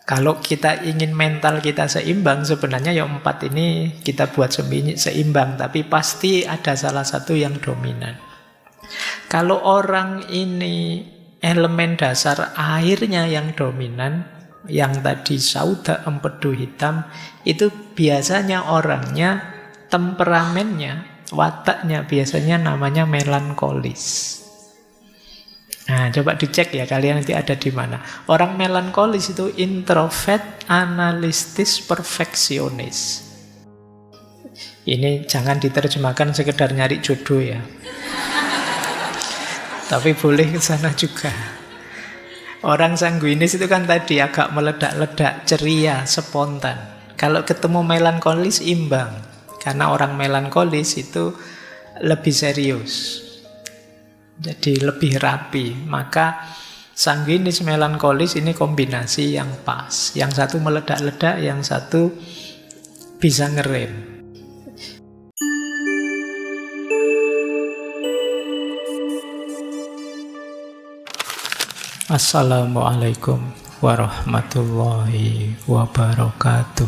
Kalau kita ingin mental kita seimbang, sebenarnya ya 4 ini kita buat seimbang, tapi pasti ada salah satu yang dominan. Kalau orang ini elemen dasar airnya yang dominan, yang tadi sauda, empedu hitam, itu biasanya orangnya, temperamennya, wataknya biasanya namanya melankolis. Nah, coba dicek ya kalian nanti ada di mana. Orang melankolis itu introvert, analistis, perfeksionis. Ini jangan diterjemahkan sekedar nyari jodoh ya. Tapi boleh ke sana juga. Orang sanguinis itu kan tadi agak meledak-ledak, ceria, spontan. Kalau ketemu melankolis imbang. Karena orang melankolis itu lebih serius. Jadi lebih rapi. Maka sanguinis melankolis ini kombinasi yang pas. Yang satu meledak-ledak, yang satu bisa ngerem. Assalamualaikum warahmatullahi wabarakatuh.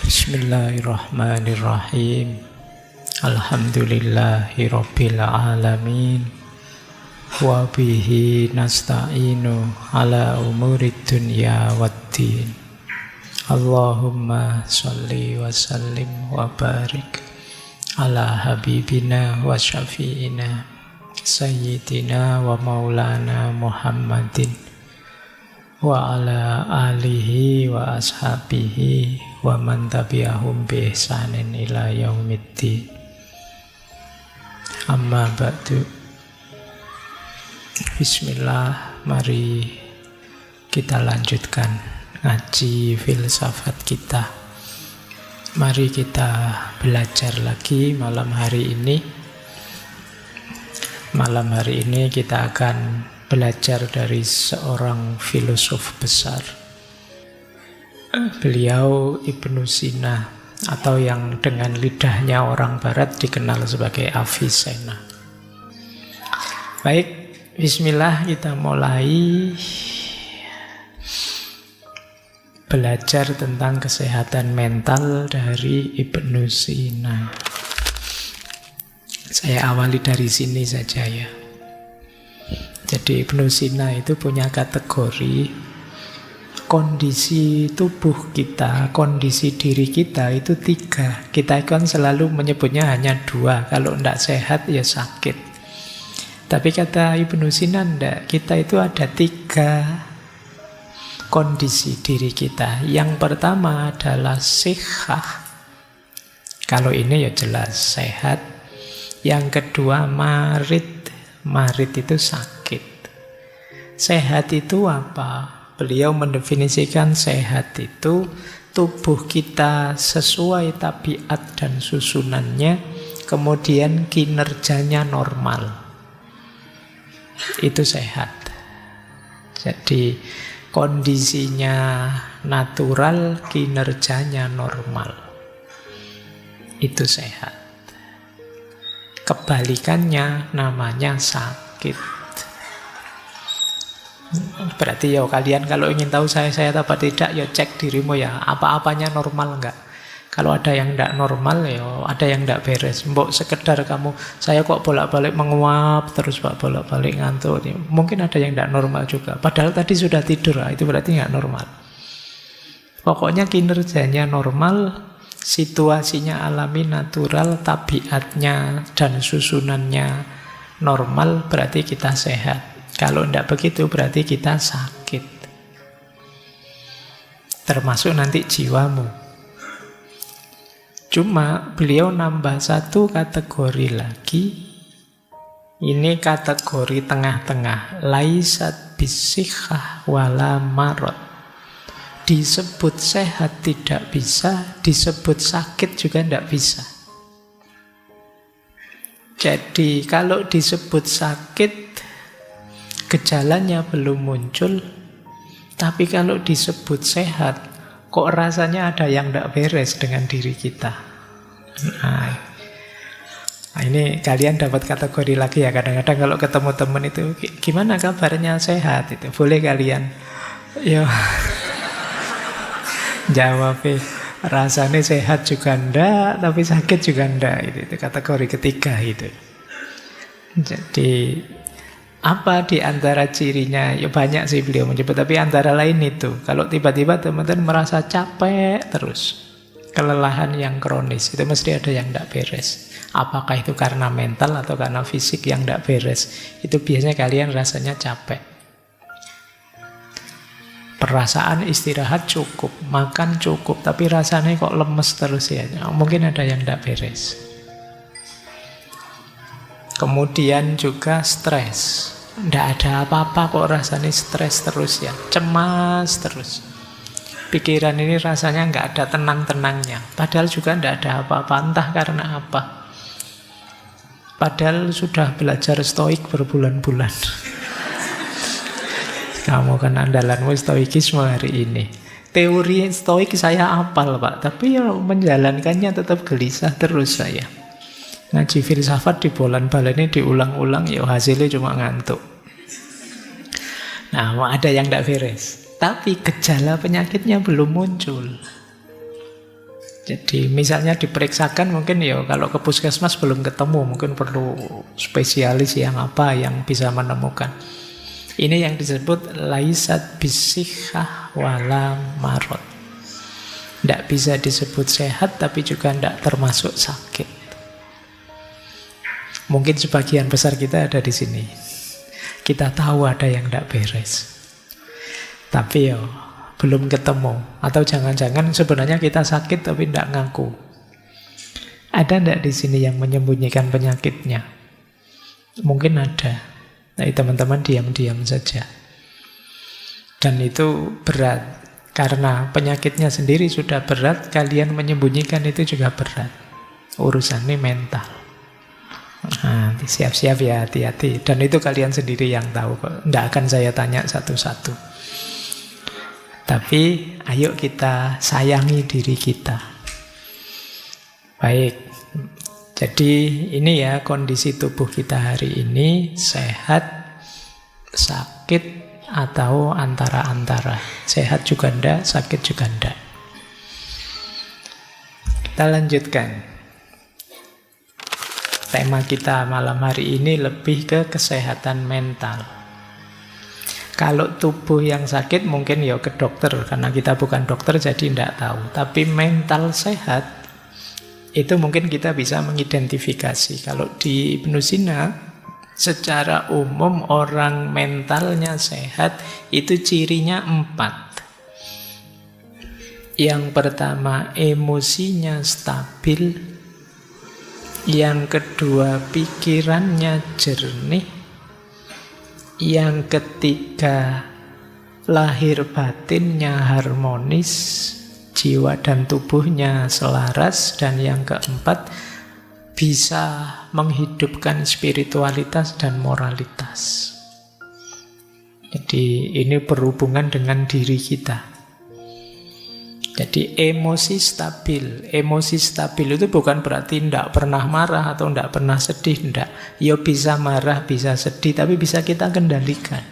Bismillahirrahmanirrahim. Alhamdulillahi rabbil alamin. Wa bihi nasta'inu ala umurid dunya waddin. Allahumma sholli wa sallim wa barik ala habibina wa syafi'ina sayyidina wa maulana Muhammadin wa ala alihi wa ashabihi wa man tabi'ahum bi ihsanin ila yaumiddin. Amma ba'du. Bismillah, mari kita lanjutkan ngaji filsafat kita. Mari kita belajar lagi malam hari ini. Malam hari ini kita akan belajar dari seorang filosof besar. Beliau Ibnu Sina, atau yang dengan lidahnya orang barat dikenal sebagai Avicenna. Baik, bismillah, kita mulai belajar tentang kesehatan mental dari Ibnu Sina. Saya awali dari sini saja ya. Jadi Ibnu Sina itu punya kategori kondisi tubuh kita, kondisi diri kita itu 3. Kita kan selalu menyebutnya hanya 2. Kalau tidak sehat ya sakit. Tapi kata Ibnu Sina tidak, kita itu ada 3 kondisi diri kita. Yang pertama adalah sihah. Kalau ini ya jelas sehat. Yang kedua marid. Marid itu sakit. Sehat itu apa? Beliau mendefinisikan sehat itu tubuh kita sesuai tabiat dan susunannya, kemudian kinerjanya normal. Itu sehat. Jadi kondisinya natural, kinerjanya normal. Itu sehat. Kebalikannya namanya sakit. Berarti ya kalian kalau ingin tahu saya sehat apa tidak, ya cek dirimu ya, apa-apanya normal enggak. Kalau ada yang enggak normal, ya ada yang enggak beres. Mbok sekedar kamu, saya kok bolak-balik menguap terus pak, bolak-balik ngantuk. Mungkin ada yang enggak normal juga. Padahal tadi sudah tidur, itu berarti enggak normal. Pokoknya kinerjanya normal, situasinya alami, natural, tabiatnya dan susunannya normal, berarti kita sehat. Kalau tidak begitu berarti kita sakit. Termasuk nanti jiwamu. Cuma beliau nambah 1 kategori lagi. Ini kategori tengah-tengah. Laisat bisihah wala marot. Disebut sehat tidak bisa, disebut sakit juga tidak bisa. Jadi kalau disebut sakit, gejalanya belum muncul, tapi kalau disebut sehat, kok rasanya ada yang tidak beres dengan diri kita. Nah, Nah, ini kalian dapat kategori lagi ya. Kadang-kadang kalau ketemu teman itu, gimana kabarnya, sehat? Itu boleh kalian yo jawab, rasanya sehat juga ndak, tapi sakit juga ndak. Itu kategori ketiga itu. Jadi apa di antara cirinya? Ya banyak sih beliau menyebut, tapi antara lain itu. Kalau tiba-tiba teman-teman merasa capek terus, kelelahan yang kronis, itu mesti ada yang tidak beres. Apakah itu karena mental atau karena fisik yang tidak beres? Itu biasanya kalian rasanya capek. Perasaan istirahat cukup, makan cukup, tapi rasanya kok lemes terus ya. Mungkin ada yang tidak beres. Kemudian juga stres. Tidak ada apa-apa kok rasanya stres terus ya. Cemas terus. Pikiran ini rasanya nggak ada tenang-tenangnya. Padahal juga tidak ada apa-apa, entah karena apa. Padahal sudah belajar stoik berbulan-bulan. Kamu kan andalanmu stoikisme hari ini. Teori stoik saya hafal Pak, tapi ya menjalankannya tetap gelisah terus saya. Ngaji filsafat di bolan-balen ini diulang-ulang, ya hasilnya cuma ngantuk. Nah, ada yang tidak beres. Tapi gejala penyakitnya belum muncul. Jadi misalnya diperiksakan mungkin ya kalau ke puskesmas belum ketemu, mungkin perlu spesialis yang apa yang bisa menemukan. Ini yang disebut laisat bisihah wala marot. Tidak bisa disebut sehat tapi juga tidak termasuk sakit. Mungkin sebagian besar kita ada di sini. Kita tahu ada yang tidak beres. Tapi ya belum ketemu. Atau jangan-jangan sebenarnya kita sakit tapi tidak ngaku. Ada tidak di sini yang menyembunyikan penyakitnya? Mungkin ada. Tapi teman-teman diam-diam saja. Dan itu berat. Karena penyakitnya sendiri sudah berat, kalian menyembunyikan itu juga berat. Urusannya mental. Nah, siap-siap ya, hati-hati. Dan itu kalian sendiri yang tahu kok. Tidak akan saya tanya satu-satu. Tapi ayo kita sayangi diri kita. Baik. Jadi ini ya kondisi tubuh kita hari ini, sehat, sakit, atau antara-antara. Sehat juga enggak, sakit juga enggak. Kita lanjutkan. Tema kita malam hari ini lebih ke kesehatan mental. Kalau tubuh yang sakit mungkin ya ke dokter, karena kita bukan dokter jadi tidak tahu. Tapi mental sehat, itu mungkin kita bisa mengidentifikasi. Kalau di Ibnu Sina, secara umum orang mentalnya sehat, itu cirinya 4. Yang pertama, emosinya stabil. Yang kedua, pikirannya jernih. Yang ketiga, lahir batinnya harmonis, jiwa dan tubuhnya selaras. Dan yang keempat, bisa menghidupkan spiritualitas dan moralitas. Jadi ini berhubungan dengan diri kita. Jadi emosi stabil. Emosi stabil itu bukan berarti tidak pernah marah atau tidak pernah sedih. Tidak. Ya bisa marah, bisa sedih, tapi bisa kita kendalikan.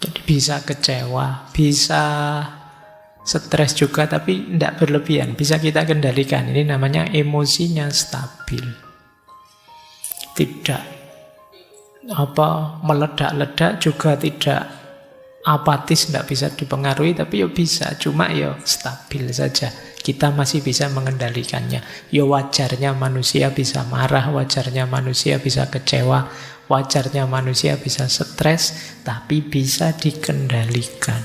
Jadi bisa kecewa, bisa stres juga, tapi tidak berlebihan. Bisa kita kendalikan. Ini namanya emosinya stabil. Tidak meledak-ledak, juga tidak apatis, tidak bisa dipengaruhi, tapi ya bisa, cuma ya stabil saja. Kita masih bisa mengendalikannya. Ya wajarnya manusia bisa marah, wajarnya manusia bisa kecewa, wajarnya manusia bisa stres, tapi bisa dikendalikan.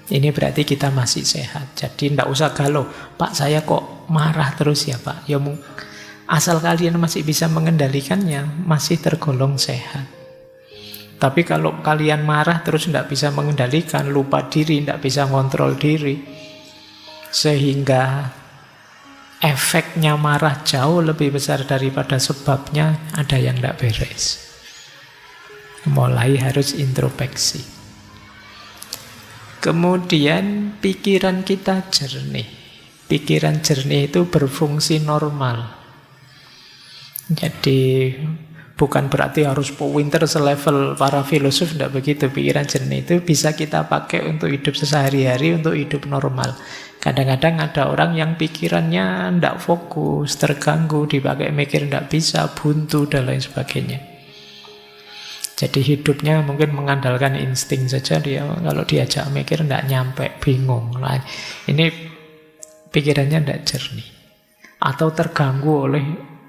Ini berarti kita masih sehat. Jadi tidak usah galau, Pak saya kok marah terus ya Pak. Ya asal kalian masih bisa mengendalikannya, masih tergolong sehat. Tapi kalau kalian marah terus tidak bisa mengendalikan, lupa diri, tidak bisa ngontrol diri, sehingga efeknya marah jauh lebih besar daripada sebabnya, ada yang tidak beres. Mulai harus introspeksi. Kemudian pikiran kita jernih. Pikiran jernih itu berfungsi normal. Jadi bukan berarti harus pinter selevel para filosof, tidak begitu. Pikiran jernih itu bisa kita pakai untuk hidup sehari-hari, untuk hidup normal. Kadang-kadang ada orang yang pikirannya tidak fokus, terganggu, dipakai mikir tidak bisa, buntu, dan lain sebagainya. Jadi hidupnya mungkin mengandalkan insting saja, dia kalau diajak mikir tidak nyampe, bingung. Nah, ini pikirannya tidak jernih. Atau terganggu oleh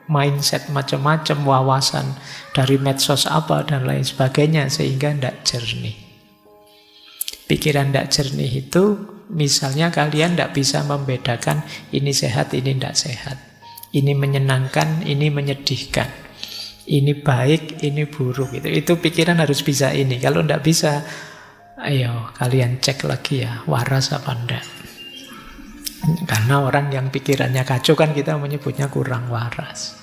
mindset macam-macam, wawasan dari medsos apa dan lain sebagainya, sehingga tidak jernih. Pikiran tidak jernih itu misalnya kalian tidak bisa membedakan ini sehat, ini tidak sehat, ini menyenangkan, ini menyedihkan, ini baik, ini buruk. Itu pikiran harus bisa ini. Kalau tidak bisa, ayo kalian cek lagi ya, waras apa enggak. Karena orang yang pikirannya kacau kan kita menyebutnya kurang waras.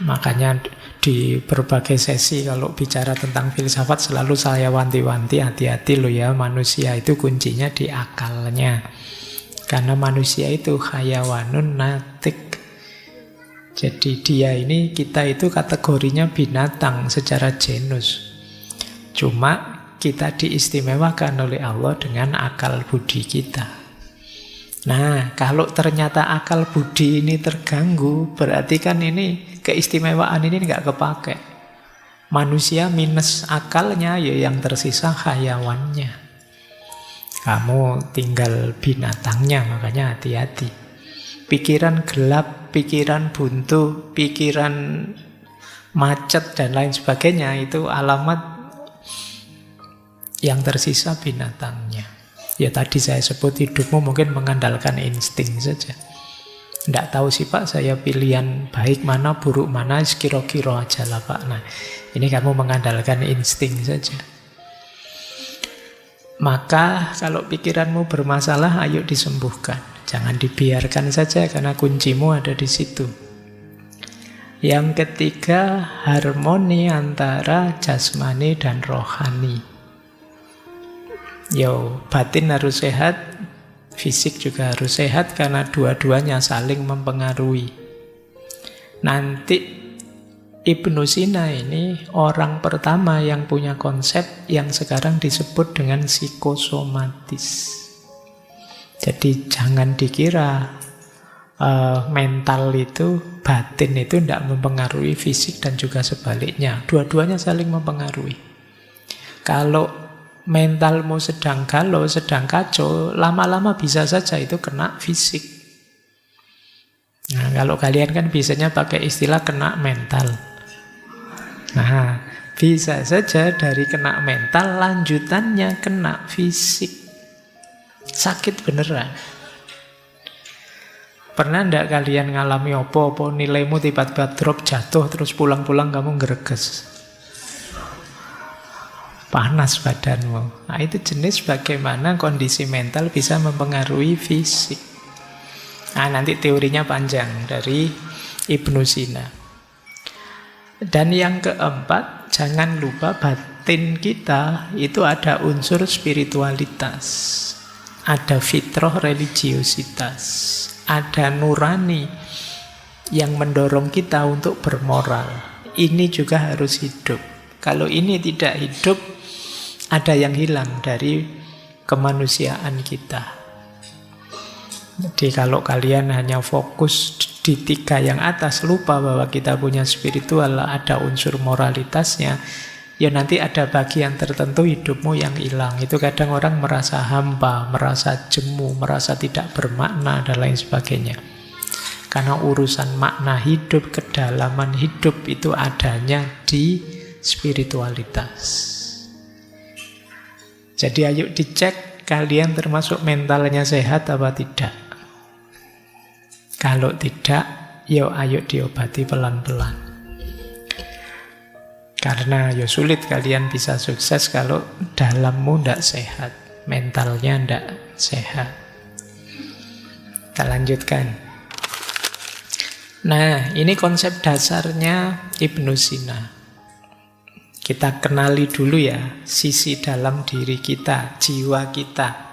Makanya di berbagai sesi kalau bicara tentang filsafat selalu saya wanti-wanti, hati-hati loh ya, manusia itu kuncinya di akalnya. Karena manusia itu hayawanun natik. Jadi dia ini, kita itu kategorinya binatang secara genus. Cuma kita diistimewakan oleh Allah dengan akal budi kita. Nah, kalau ternyata akal budi ini terganggu, berarti kan ini keistimewaan ini nggak kepake. Manusia minus akalnya, ya yang tersisa hayawannya. Kamu tinggal binatangnya, makanya hati-hati. Pikiran gelap, pikiran buntu, pikiran macet, dan lain sebagainya, itu alamat yang tersisa binatangnya. Ya tadi saya sebut hidupmu mungkin mengandalkan insting saja. Tidak tahu sih Pak, saya pilihan baik mana, buruk mana, sekiro-kiro aja lah Pak. Nah, ini kamu mengandalkan insting saja. Maka kalau pikiranmu bermasalah, ayo disembuhkan. Jangan dibiarkan saja, karena kuncimu ada di situ. Yang ketiga, harmoni antara jasmani dan rohani. Batin harus sehat, fisik juga harus sehat, karena dua-duanya saling mempengaruhi. Nanti Ibnu Sina ini orang pertama yang punya konsep yang sekarang disebut dengan psikosomatis. Jadi jangan dikira mental itu, batin itu tidak mempengaruhi fisik dan juga sebaliknya. Dua-duanya saling mempengaruhi. Kalau mentalmu sedang galau, sedang kacau, lama-lama bisa saja itu kena fisik. Nah, kalau kalian kan biasanya pakai istilah kena mental. Nah, bisa saja dari kena mental, lanjutannya kena fisik. Sakit beneran. Pernah enggak kalian ngalami apa-apa, nilaimu tiba-tiba drop, jatuh, terus pulang-pulang kamu ngereges? Panas badanmu. Nah, itu jenis bagaimana kondisi mental bisa mempengaruhi fisik. Nah, nanti teorinya panjang dari Ibnu Sina. Dan yang keempat, jangan lupa batin kita itu ada unsur spiritualitas, ada fitrah religiositas, ada nurani yang mendorong kita untuk bermoral. Ini juga harus hidup. Kalau ini tidak hidup, ada yang hilang dari kemanusiaan kita. Jadi kalau kalian hanya fokus di tiga yang atas, lupa bahwa kita punya spiritual, ada unsur moralitasnya, ya nanti ada bagian tertentu hidupmu yang hilang. Itu kadang orang merasa hampa, merasa jemu, merasa tidak bermakna, dan lain sebagainya. Karena urusan makna hidup, kedalaman hidup itu adanya di spiritualitas. Jadi ayo dicek kalian termasuk mentalnya sehat apa tidak. Kalau tidak, ayo diobati pelan-pelan. Karena sulit kalian bisa sukses kalau dalammu tidak sehat, mentalnya tidak sehat. Kita lanjutkan. Nah, ini konsep dasarnya Ibnu Sina. Kita kenali dulu ya sisi dalam diri kita, jiwa kita.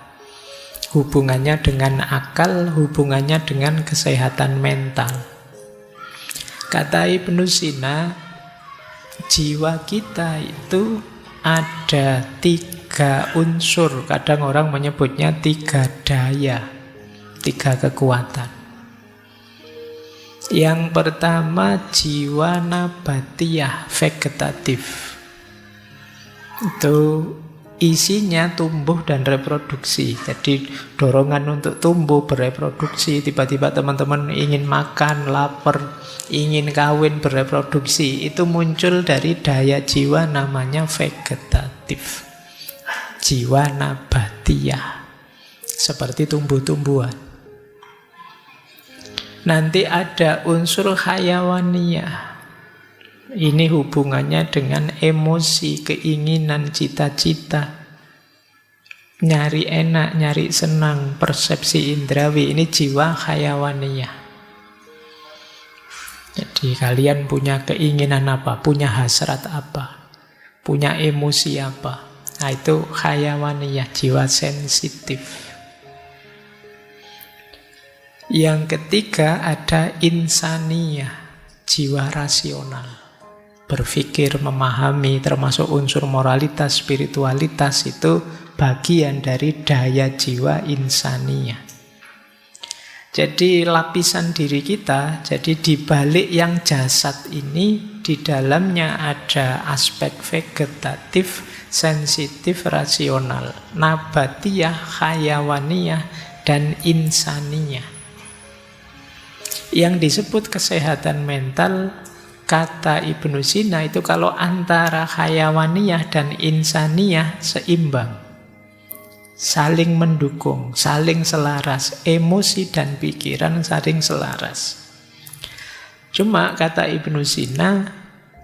Hubungannya dengan akal, hubungannya dengan kesehatan mental. Kata Ibnu Sina, jiwa kita itu ada 3 unsur. Kadang orang menyebutnya 3 daya, 3 kekuatan. Yang pertama jiwa nabatiyah, vegetatif. Itu isinya tumbuh dan reproduksi. Jadi dorongan untuk tumbuh, bereproduksi. Tiba-tiba teman-teman ingin makan, lapar, ingin kawin, bereproduksi. Itu muncul dari daya jiwa namanya vegetatif. Jiwa nabatiyah. Seperti tumbuh-tumbuhan. Nanti ada unsur hayawaniyah. Ini hubungannya dengan emosi, keinginan, cita-cita. Nyari enak, nyari senang, persepsi indrawi. Ini jiwa hayawaniyah. Jadi kalian punya keinginan apa, punya hasrat apa, punya emosi apa. Nah itu hayawaniyah, jiwa sensitif. Yang ketiga ada insaniyah, jiwa rasional. Berpikir, memahami, termasuk unsur moralitas, spiritualitas, itu bagian dari daya jiwa insaniyah. Jadi lapisan diri kita, jadi di balik yang jasad ini, di dalamnya ada aspek vegetatif, sensitif, rasional, nabatiyah, hayawaniyah, dan insaniyah. Yang disebut kesehatan mental, kata Ibnu Sina itu kalau antara hayawaniyah dan insaniyah seimbang, saling mendukung, saling selaras, emosi dan pikiran saling selaras. Cuma kata Ibnu Sina,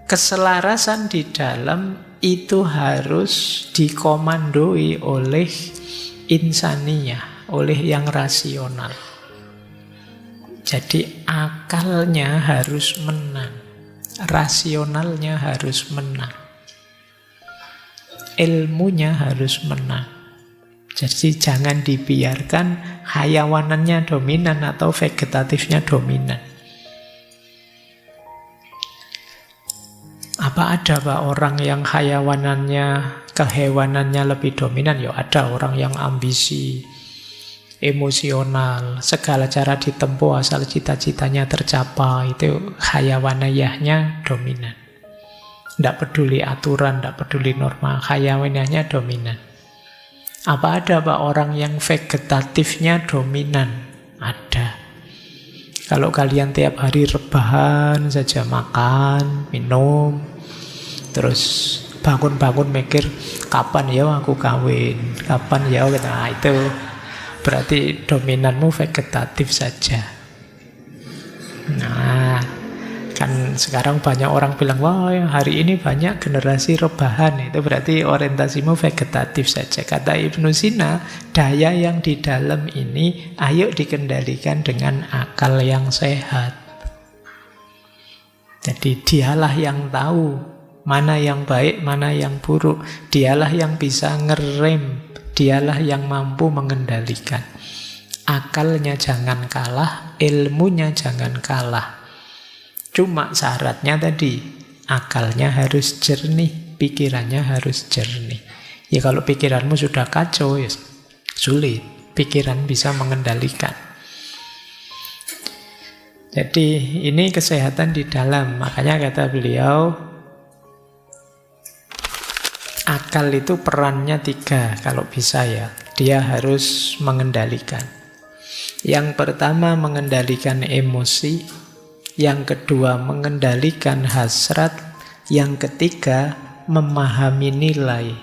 keselarasan di dalam itu harus dikomandoi oleh insaniyah, oleh yang rasional. Jadi akalnya harus menang, rasionalnya harus menang, ilmunya harus menang. Jadi jangan dibiarkan hayawanannya dominan atau vegetatifnya dominan. Apa ada Pak orang yang hayawanannya, kehewanannya lebih dominan? Ya ada orang yang ambisi, emosional, segala cara ditempuh asal cita-citanya tercapai, itu hayawaniyahnya dominan. Tidak peduli aturan, tidak peduli norma, hayawaniyahnya dominan. Apa ada Pak orang yang vegetatifnya dominan? Ada. Kalau kalian tiap hari rebahan saja, makan, minum, terus bangun-bangun mikir, kapan ya aku kawin, kapan ya, nah itu berarti dominanmu vegetatif saja. Nah, kan sekarang banyak orang bilang, wah hari ini banyak generasi rebahan. Itu berarti orientasimu vegetatif saja. Kata Ibnu Sina, daya yang di dalam ini ayo dikendalikan dengan akal yang sehat. Jadi dialah yang tahu mana yang baik, mana yang buruk. Dialah yang bisa ngerem, dialah yang mampu mengendalikan. Akalnya jangan kalah, ilmunya jangan kalah. Cuma syaratnya tadi, akalnya harus jernih, pikirannya harus jernih. Ya kalau pikiranmu sudah kacau, ya sulit. Pikiran bisa mengendalikan. Jadi ini kesehatan di dalam. Makanya kata beliau, akal itu perannya 3 kalau bisa ya. Dia harus mengendalikan. Yang pertama mengendalikan emosi, yang kedua mengendalikan hasrat, yang ketiga memahami nilai.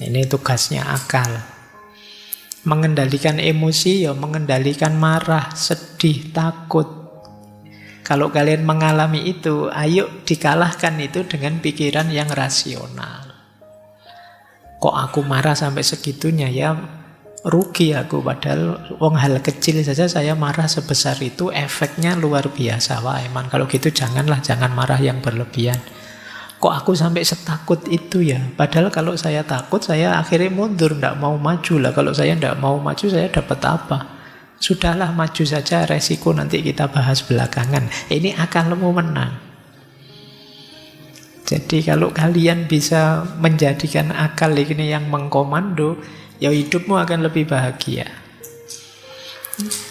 Ini tugasnya akal. Mengendalikan emosi ya mengendalikan marah, sedih, takut. Kalau kalian mengalami itu, ayo dikalahkan itu dengan pikiran yang rasional. Kok aku marah sampai segitunya ya? Rugi aku, padahal wong hal kecil saja saya marah sebesar itu, efeknya luar biasa. Wah emang kalau gitu jangan marah yang berlebihan. Kok aku sampai setakut itu ya? Padahal kalau saya takut, saya akhirnya mundur, tidak mau maju lah. Kalau saya tidak mau maju, saya dapat apa? Sudahlah, maju saja, resiko nanti kita bahas belakangan. Ini akalmu menang. Jadi kalau kalian bisa menjadikan akal ini yang mengkomando, ya hidupmu akan lebih bahagia.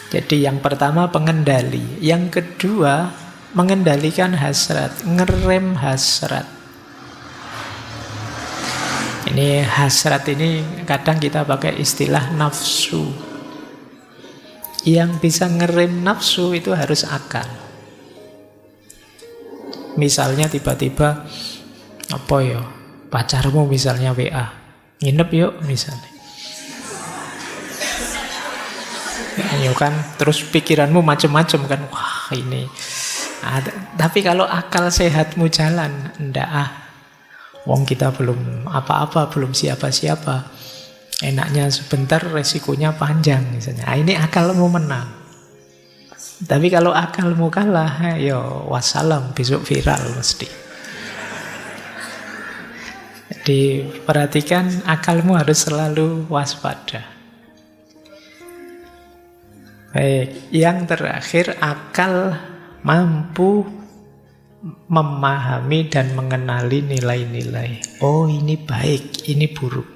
Jadi yang pertama pengendali. Yang kedua mengendalikan hasrat, ngerem hasrat. Ini hasrat ini kadang kita pakai istilah nafsu. Yang bisa ngerem nafsu itu harus akal. Misalnya tiba-tiba apa ya, pacarmu misalnya WA, nginep yuk misalnya. Ya kan, terus pikiranmu macam-macam kan, wah ini. Tapi kalau akal sehatmu jalan, ndak wong kita belum apa-apa, belum siapa-siapa. Enaknya sebentar, resikonya panjang misalnya. Ini akalmu menang. Tapi kalau akalmu kalah, ya wassalam, besok viral mesti. Jadi perhatikan, akalmu harus selalu waspada. Baik, yang terakhir, akal mampu memahami dan mengenali nilai-nilai. Oh, ini baik, ini buruk.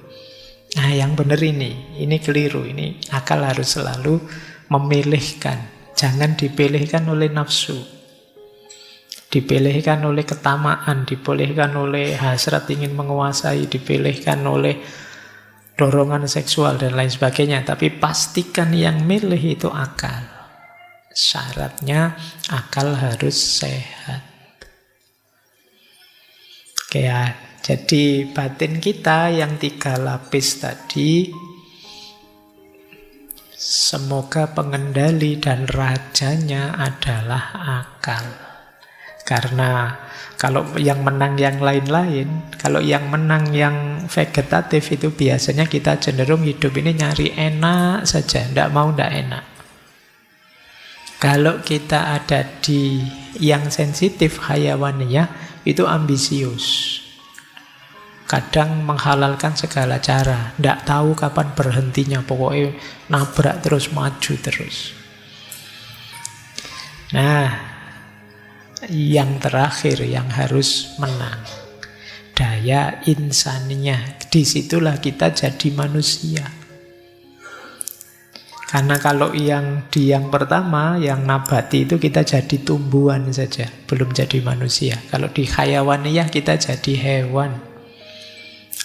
Nah, yang benar ini keliru. Ini akal harus selalu memilihkan. Jangan dipilihkan oleh nafsu. Dipilihkan oleh ketamaan, dipilihkan oleh hasrat ingin menguasai, dipilihkan oleh dorongan seksual dan lain sebagainya. Tapi pastikan yang milih itu akal. Syaratnya akal harus sehat. Oke ya, jadi batin kita yang 3 lapis tadi, semoga pengendali dan rajanya adalah akal. Karena kalau yang menang yang lain-lain, kalau yang menang yang vegetatif itu biasanya kita cenderung hidup ini nyari enak saja, ndak mau ndak enak. Kalau kita ada di yang sensitif hayawaniyah, itu ambisius. Kadang menghalalkan segala cara, ndak tahu kapan berhentinya, pokoknya nabrak terus, maju terus. Nah, yang terakhir yang harus menang, daya insaniyah. Disitulah kita jadi manusia. Karena kalau yang di yang pertama, yang nabati itu kita jadi tumbuhan saja, belum jadi manusia. Kalau di hayawaniyah kita jadi hewan.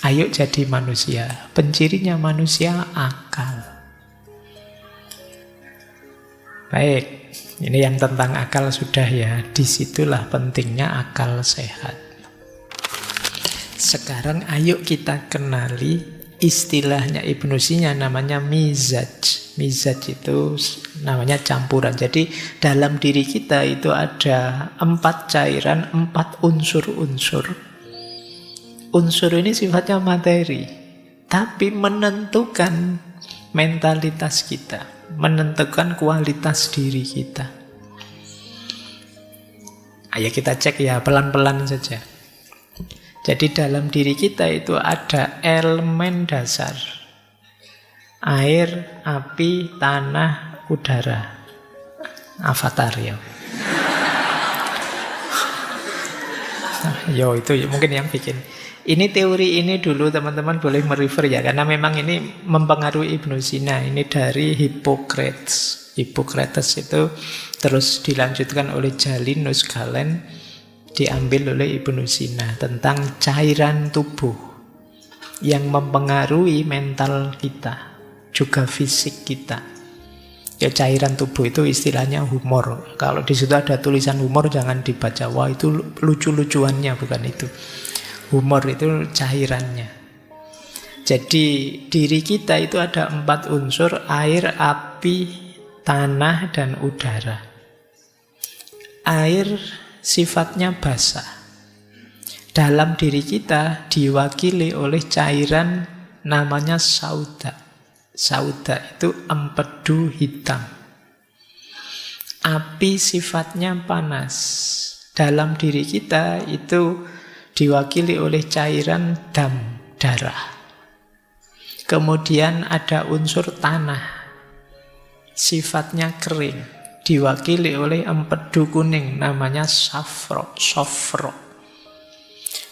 Ayo jadi manusia. Pencirinya manusia akal. Baik, ini yang tentang akal sudah ya. Disitulah pentingnya akal sehat. Sekarang ayo kita kenali istilahnya Ibnu Sina, namanya mizaj. Mizaj itu namanya campuran. Jadi dalam diri kita itu ada 4 cairan, 4 unsur-unsur. Unsur ini sifatnya materi, tapi menentukan mentalitas kita, menentukan kualitas diri kita. Ayo kita cek ya, pelan-pelan saja. Jadi dalam diri kita itu ada elemen dasar. Air, api, tanah, udara. Avatar ya. Yo itu mungkin yang bikin. Ini teori ini dulu teman-teman boleh merefer ya, karena memang ini mempengaruhi Ibnu Sina. Ini dari Hippocrates. Hippocrates itu terus dilanjutkan oleh Jalinus Galen, diambil oleh Ibnu Sina tentang cairan tubuh yang mempengaruhi mental kita, juga fisik kita. Ya, cairan tubuh itu istilahnya humor. Kalau di situ ada tulisan humor jangan dibaca, wah itu lucu-lucuannya, bukan itu. Humor itu cairannya. Jadi diri kita itu ada 4 unsur, air, api, tanah, dan udara. Air sifatnya basah. Dalam diri kita diwakili oleh cairan namanya sauda. Sauda itu empedu hitam. Api sifatnya panas. Dalam diri kita itu diwakili oleh cairan dam, darah. Kemudian ada unsur tanah. sifatnya kering, diwakili oleh empedu kuning, namanya sofro.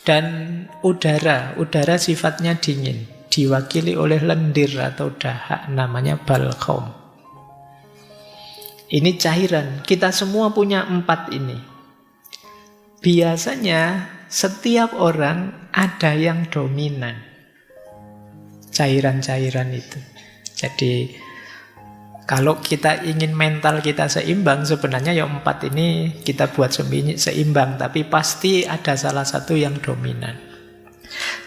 Dan udara sifatnya dingin, diwakili oleh lendir atau dahak, namanya balgom. Ini cairan, kita semua punya 4 ini. Biasanya setiap orang ada yang dominan cairan-cairan itu. Jadi kalau kita ingin mental kita seimbang, sebenarnya ya 4 ini kita buat seimbang, tapi pasti ada salah satu yang dominan.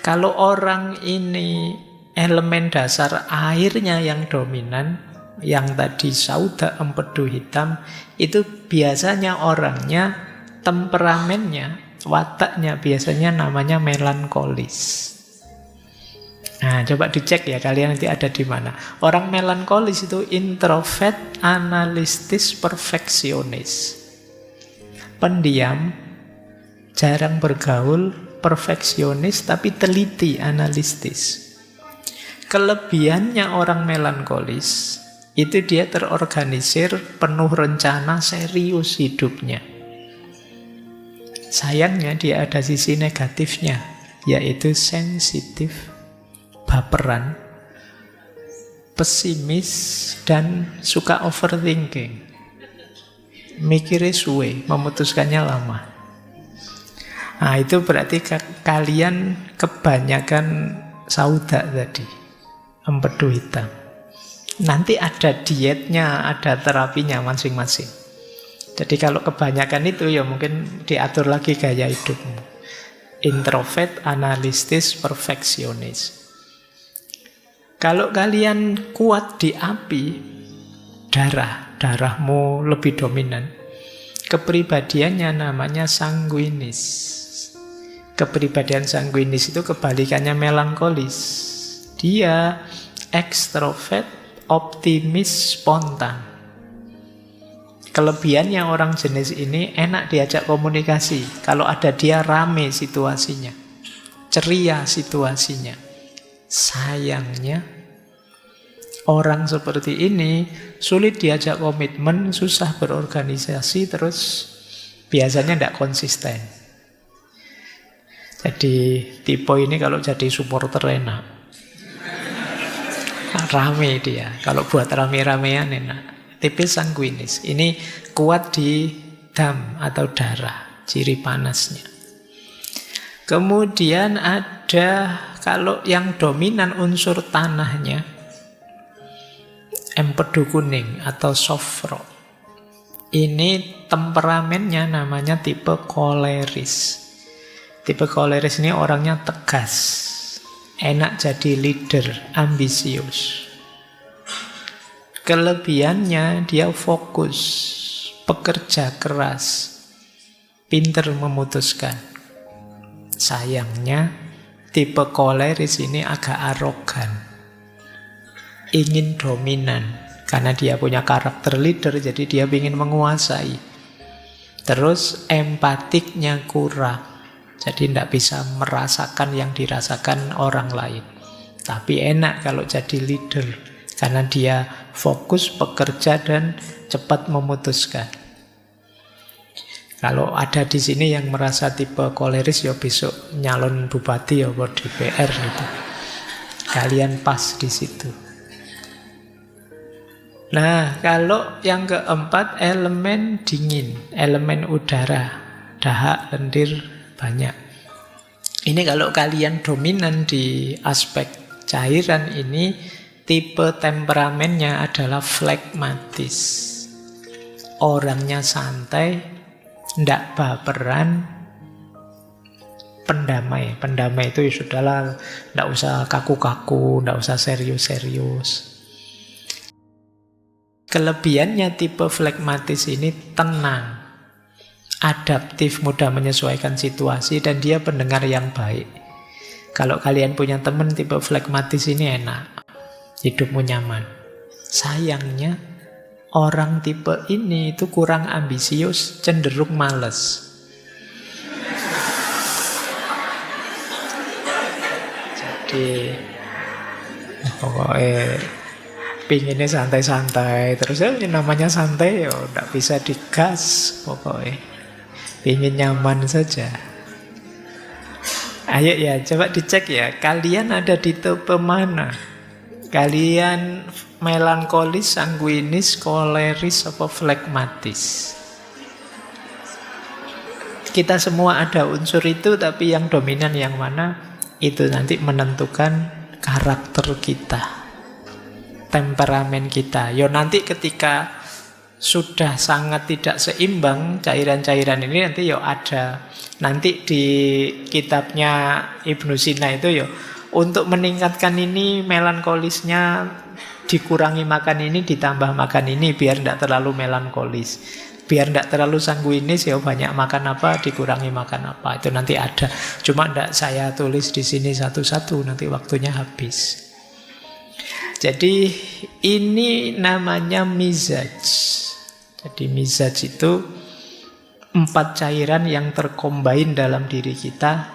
Kalau orang ini elemen dasar airnya yang dominan, yang tadi sauda, empedu hitam, itu biasanya orangnya, temperamennya, wataknya biasanya namanya melankolis. Nah, coba dicek ya kalian nanti ada di mana. Orang melankolis itu introvert, analistis, perfeksionis. Pendiam, jarang bergaul, perfeksionis, tapi teliti, analistis. Kelebihannya orang melankolis, itu dia terorganisir, penuh rencana, serius hidupnya. Sayangnya dia ada sisi negatifnya, yaitu sensitif, baperan, pesimis, dan suka overthinking. Mikirnya suwe, memutuskannya lama. Nah, itu berarti kalian kebanyakan sauda tadi, empedu hitam. Nanti ada dietnya, ada terapinya masing-masing. Jadi kalau kebanyakan itu ya mungkin diatur lagi gaya hidupmu. Introvert, analistis, perfeksionis. Kalau kalian kuat di api, darahmu lebih dominan. Kepribadiannya namanya sanguinis. Kepribadian sanguinis itu kebalikannya melankolis. Dia ekstrovert, optimis, spontan. Kelebihannya orang jenis ini enak diajak komunikasi. Kalau ada dia rame situasinya, ceria situasinya. Sayangnya orang seperti ini sulit diajak komitmen, susah berorganisasi, terus biasanya tidak konsisten. Jadi tipe ini kalau jadi supporter enak, rame dia. Kalau buat rame-ramean enak. Tipe sanguinis. Ini kuat di dam atau darah, ciri panasnya. Kemudian ada kalau yang dominan unsur tanahnya, empedu kuning atau sofro. Ini temperamennya namanya tipe koleris. Tipe koleris ini orangnya tegas, enak jadi leader, ambisius. Kelebihannya dia fokus, pekerja keras, pinter memutuskan. Sayangnya tipe koleris ini agak arogan, ingin dominan. Karena dia punya karakter leader, jadi dia ingin menguasai. Terus empatiknya kurang, jadi tidak bisa merasakan yang dirasakan orang lain. Tapi enak kalau jadi leader, karena dia fokus, bekerja, dan cepat memutuskan. Kalau ada di sini yang merasa tipe koleris, ya besok nyalon bupati ya buat DPR gitu. Kalian pas di situ. Nah, kalau yang keempat elemen dingin, elemen udara, dahak, lendir, banyak. Ini kalau kalian dominan di aspek cairan ini, tipe temperamennya adalah flegmatis. Orangnya santai, ndak baperan, pendamai. Pendamai itu ya sudahlah, ndak usah kaku-kaku, ndak usah serius-serius. Kelebihannya tipe flegmatis ini tenang, adaptif, mudah menyesuaikan situasi, dan dia pendengar yang baik. Kalau kalian punya teman tipe flegmatis ini enak, hidupmu nyaman. Sayangnya orang tipe ini itu kurang ambisius, cenderung malas. Jadi pokoknya Pinginnya santai-santai. Terus ya namanya santai ya nggak bisa digas pokoknya. Pingin nyaman saja. Ayo ya, coba dicek ya. Kalian ada di tipe mana? Kalian melankolis, sanguinis, koleris, apa flegmatis? Kita semua ada unsur itu, tapi yang dominan yang mana? Itu nanti menentukan karakter kita, temperamen kita. Yo nanti ketika sudah sangat tidak seimbang cairan-cairan ini, nanti yo ada. Nanti di kitabnya Ibnu Sina itu yo, untuk meningkatkan ini melankolisnya dikurangi makan ini, ditambah makan ini biar tidak terlalu melankolis. Biar tidak terlalu sanguinis ya banyak makan apa, dikurangi makan apa. Itu nanti ada. Cuma tidak saya tulis di sini satu-satu, nanti waktunya habis. Jadi ini namanya mizaj. Jadi mizaj itu 4 cairan yang terkombain dalam diri kita,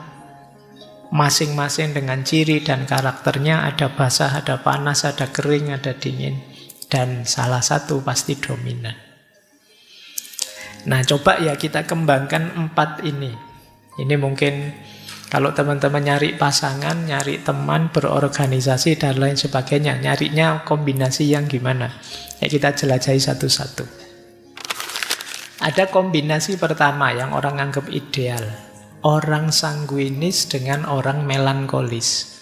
masing-masing dengan ciri dan karakternya. Ada basah, ada panas, ada kering, ada dingin. Dan salah satu pasti dominan. Nah, coba ya kita kembangkan 4 ini. Ini mungkin kalau teman-teman nyari pasangan, nyari teman, berorganisasi, dan lain sebagainya. Nyarinya kombinasi yang gimana? Ya kita jelajahi satu-satu. Ada kombinasi pertama yang orang anggap ideal. Orang sanguinis dengan orang melankolis.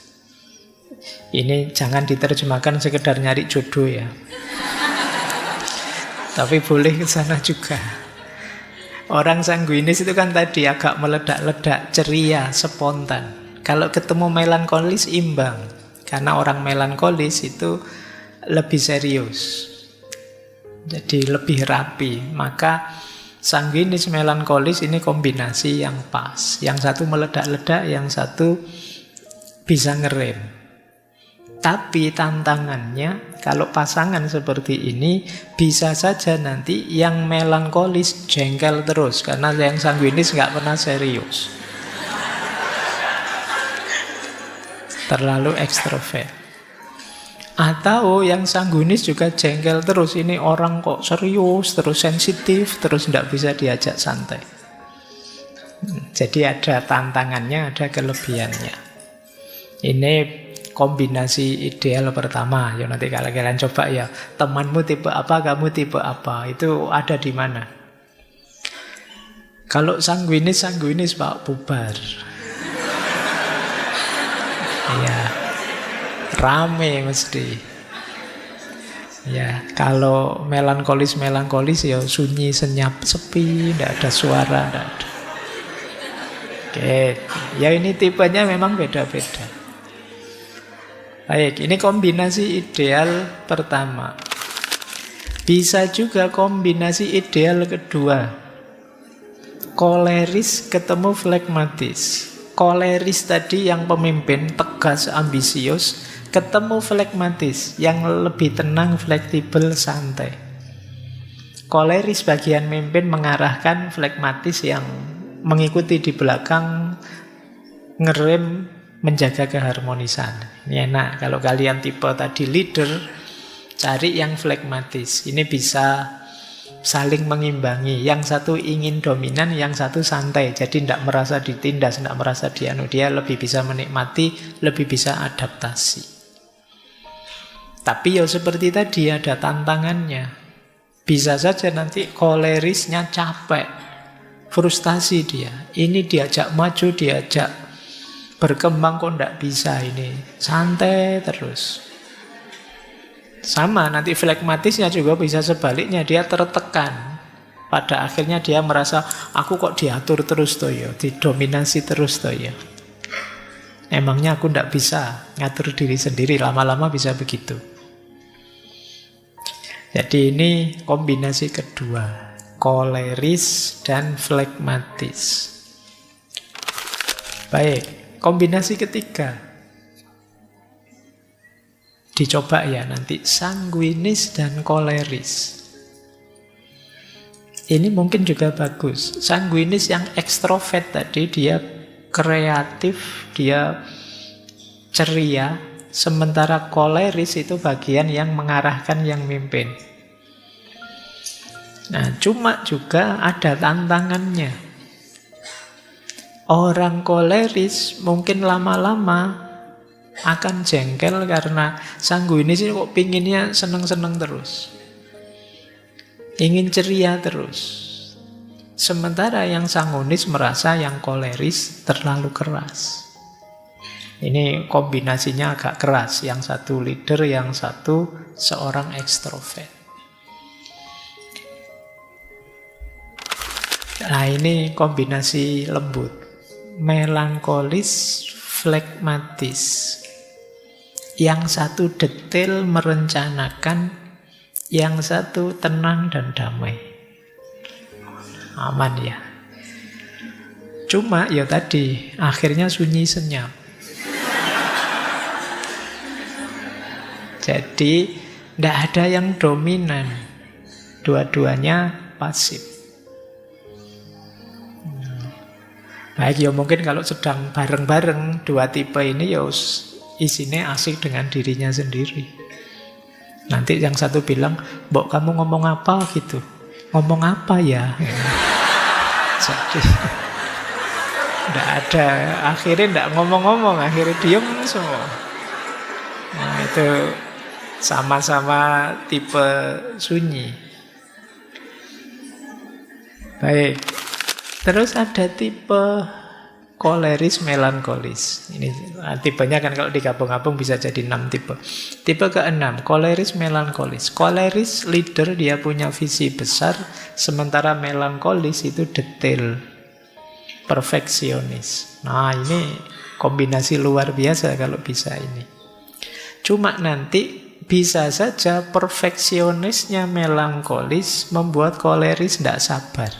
Ini jangan diterjemahkan sekedar nyari jodoh ya. Tapi boleh ke sana juga. Orang sanguinis itu kan tadi agak meledak-ledak, ceria, spontan. Kalau ketemu melankolis imbang. Karena orang melankolis itu lebih serius. Jadi lebih rapi. Maka sanguinis melankolis ini kombinasi yang pas. Yang satu meledak-ledak, yang satu bisa ngerem. Tapi tantangannya, kalau pasangan seperti ini, bisa saja nanti yang melankolis jengkel terus. Karena yang sanguinis nggak pernah serius. Terlalu ekstrovert. Atau yang sanguinis juga jengkel terus. Ini orang kok serius, terus sensitif, terus nggak bisa diajak santai. Jadi ada tantangannya, ada kelebihannya. Ini kombinasi ideal pertama. Ya nanti kalau kalian coba ya, temanmu tipe apa, kamu tipe apa, itu ada di mana. Kalau sanguinis Pak, bubar. Ya, rame mesti. Ya, kalau melankolis ya sunyi, senyap, sepi, tidak ada suara, tidak ada. Oke, ya ini tipenya memang beda-beda. Baik, ini kombinasi ideal pertama. Bisa juga kombinasi ideal kedua. Koleris ketemu flegmatis. Koleris tadi yang pemimpin, tegas, ambisius, ketemu flegmatis, yang lebih tenang, fleksibel, santai. Koleris bagian mimpin mengarahkan, flegmatis yang mengikuti di belakang, ngerem, menjaga keharmonisan. Ini enak. Kalau kalian tipe tadi leader, cari yang flegmatis. Ini bisa saling mengimbangi. Yang satu ingin dominan, yang satu santai. Jadi tidak merasa ditindas, tidak merasa dianu. Dia lebih bisa menikmati, lebih bisa adaptasi. Tapi ya seperti tadi ada tantangannya. Bisa saja nanti kolerisnya capek, frustasi dia. Ini diajak maju, diajak berkembang kok tidak bisa ini. Santai terus. Sama nanti flegmatisnya juga bisa sebaliknya. Dia tertekan. Pada akhirnya dia merasa, aku kok diatur terus toh ya, didominasi terus toh ya. Emangnya aku tidak bisa ngatur diri sendiri. Lama-lama bisa begitu. Jadi ini kombinasi kedua. Koleris dan flegmatis. Baik. Kombinasi ketiga. Dicoba ya nanti. Sanguinis dan koleris. Ini mungkin juga bagus. Sanguinis yang ekstrovert tadi, dia kreatif, dia ceria, Sementara koleris itu bagian yang mengarahkan, yang mimpin. Nah, cuma juga ada tantangannya. Orang koleris mungkin lama-lama akan jengkel karena sanguinis ini kok pinginnya seneng-seneng terus. Ingin ceria terus. Sementara yang sanguinis merasa yang koleris terlalu keras. Ini kombinasinya agak keras. Yang satu leader, yang satu seorang ekstrovert. Nah, ini kombinasi lembut. Melankolis, flegmatis. Yang satu detail merencanakan, yang satu tenang dan damai. Aman ya. Cuma ya tadi, akhirnya sunyi senyap. Jadi, tidak ada yang dominan. Dua-duanya pasif. Baik, ya mungkin kalau sedang bareng-bareng dua tipe ini ya isinya asik dengan dirinya sendiri. Nanti yang satu bilang, "Mbok kamu ngomong apa?" gitu. "Ngomong apa ya?" Jadi tidak ada, akhirnya tidak ngomong-ngomong, akhirnya diem semua. Nah, itu sama-sama tipe sunyi. Baik. Terus ada tipe koleris, melankolis. Ini tipenya kan kalau digabung-gabung bisa jadi 6 tipe. Tipe ke-6, koleris, melankolis. Koleris leader, dia punya visi besar, sementara melankolis itu detail, perfeksionis. Nah, ini kombinasi luar biasa kalau bisa ini. Cuma nanti bisa saja perfeksionisnya melankolis membuat koleris tidak sabar.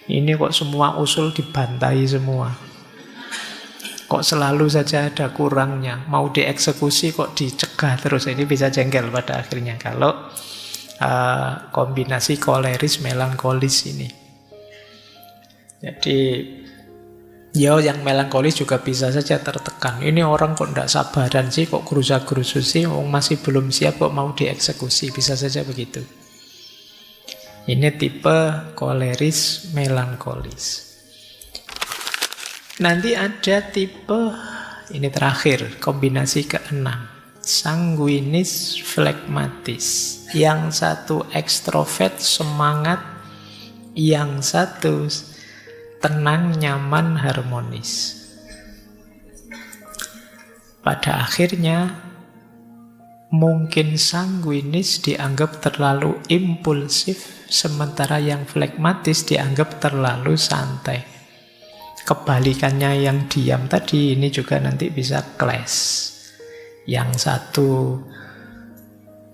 Ini kok semua usul dibantai semua. Kok selalu saja ada kurangnya. Mau dieksekusi kok dicegah terus. Ini bisa jengkel pada akhirnya kalau kombinasi koleris melankolis ini. Jadi ya yang melankolis juga bisa saja tertekan. Ini orang kok tidak sabaran sih, kok gerusa-gerusu sih, masih belum siap kok mau dieksekusi. Bisa saja begitu. Ini tipe koleris melankolis. Nanti ada tipe, ini terakhir, kombinasi ke-6. Sanguinis flegmatis. Yang satu ekstrovert, semangat. Yang satu tenang, nyaman, harmonis. Pada akhirnya mungkin sanguinis dianggap terlalu impulsif, sementara yang flegmatis dianggap terlalu santai. Kebalikannya yang diam tadi ini juga nanti bisa clash. Yang satu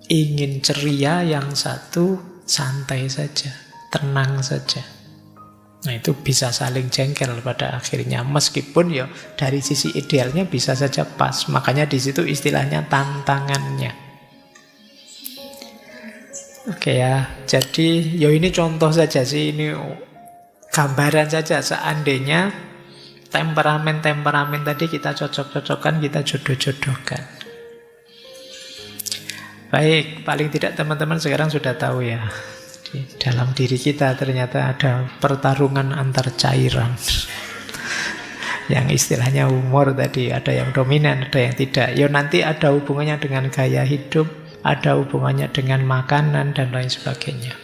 ingin ceria, yang satu santai saja, tenang saja. Nah, itu bisa saling jengkel pada akhirnya. Meskipun ya dari sisi idealnya bisa saja pas. Makanya di situ istilahnya tantangannya. Oke ya, jadi ya ini contoh saja sih, ini gambaran saja. Seandainya temperamen-temperamen tadi kita cocok-cocokkan, kita jodoh-jodohkan. Baik, paling tidak teman-teman sekarang sudah tahu ya. Di dalam diri kita ternyata ada pertarungan antar cairan. Yang istilahnya humor tadi, ada yang dominan, ada yang tidak. Ya nanti ada hubungannya dengan gaya hidup, ada hubungannya dengan makanan dan lain sebagainya.